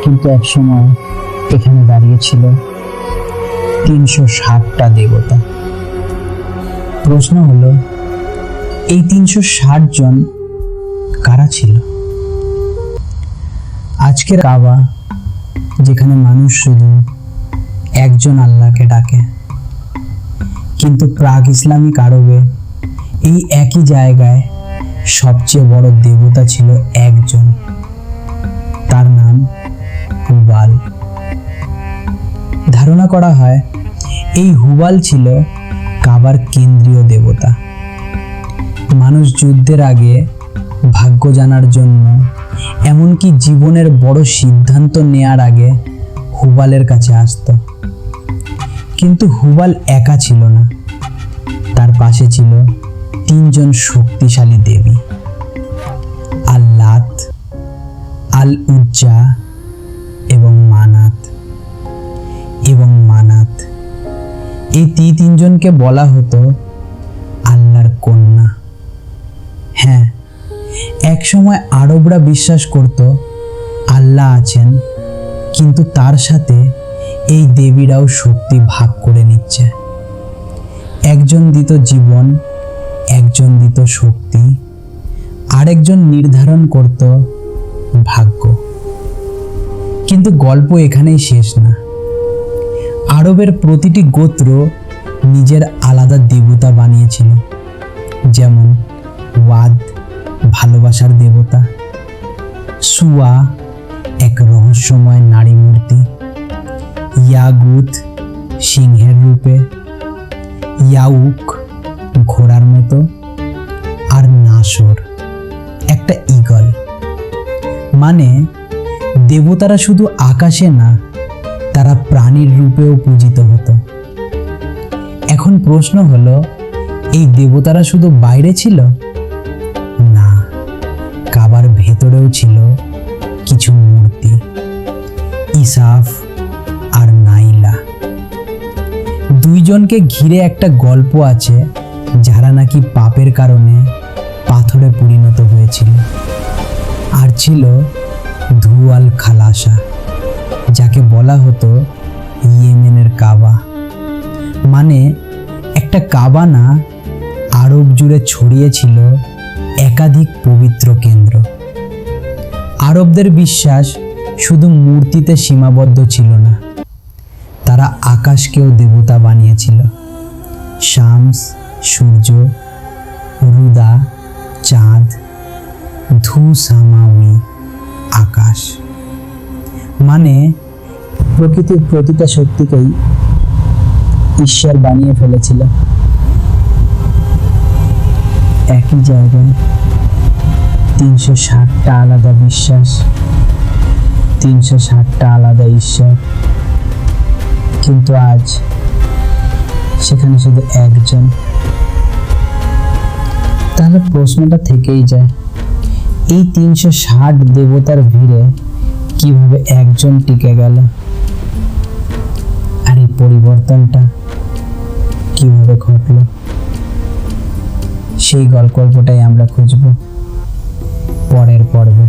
কিন্তু একসময় এখানে দাঁড়িয়েছিল 360টা দেবতা। প্রশ্ন হলো, এই 360 জন কারা ছিল? আজকের কাবা, যেখানে মানুষ শুধু একজন আল্লাহকে ডাকে, কিন্তু প্রাক ইসলামিক আরবে এই একই জায়গায় সবচেয়ে বড় দেবতা ছিল একজন। তার নাম হুবাল। ধারণা করা হয় এই হুবাল ছিল কাবার কেন্দ্রীয় দেবতা। মানুষ যুদ্ধের আগে ভাগ্য জানার জন্য, এমনকি জীবনের বড় সিদ্ধান্ত নেয়ার আগে হুবালের কাছে আসতো। কিন্তু হুবাল একা ছিল না, তার পাশে ছিল 3 জন শক্তিশালী দেবী, আল্লাত, আল উজ্জা এবং মানাত। এই 3 জনকে বলা হতো আল্লাহর কন্যা। হ্যাঁ, এক সময় আরবরা বিশ্বাস করত আল্লাহ আছেন, কিন্তু তার সাথে এই দেবীরাও শক্তি ভাগ করে নিচ্ছে। একজন দিত জীবন, একজন দিত শক্তি, আরেকজন নির্ধারণ করত ভাগ্য। কিন্তু গল্প এখানেই শেষ না। আরবের প্রতিটি গোত্র নিজের আলাদা দেবতা বানিয়েছিল। যেমন ওয়াদ, ভালোবাসার দেবতা; সুয়া, এক রহস্যময় নারী মূর্তি; ইয়াগুত, সিংহের রূপে; ইয়াউক, ঘোড়ার মতো; আর নাসর, একটা ঈগল। মানে দেবতারা শুধু আকাশে না, তারা প্রাণীর রূপেও পূজিত হতো। এখন প্রশ্ন হলো, এই দেবতারা শুধু বাইরে ছিল? না, কাবার ভেতরেও ছিল কিছু মূর্তি, ইসাফ আর নাইলা। 2 জনকে ঘিরে একটা গল্প আছে, যারা নাকি পাপের কারণে পাথরে পরিণত হয়েছিল। আর ছিল ধুয়াল খালাসা, যাকে বলা হতো ইয়েমেনের কাবা। মানে একটা কাবা না, আরব জুড়ে ছড়িয়েছিল একাধিক পবিত্র কেন্দ্র। আরবদের বিশ্বাস শুধু মূর্তিতে সীমাবদ্ধ ছিল না, তারা আকাশকেও দেবতা বানিয়েছিল। শামস, সূর্য; রুদা, চাঁদ; ধু-সামাউই, আকাশ। মানে প্রকৃতির প্রতিটা শক্তিকেই ঈশ্বর বানিয়ে ফেলেছিল। একই জায়গায় 360টা আলাদা বিশ্বাস, 360টা আলাদা ঈশ্বর। কিন্তু আজ সেখানে শুধু একজন। তাহলে প্রশ্নটা থেকেই যায়, এই 360 দেবতার ভিড়ে কিভাবে একজন টিকে গেল? আর এই পরিবর্তনটা কিভাবে ঘটলো? সেই গল্পটাই আমরা খুঁজব পরের পর্বে।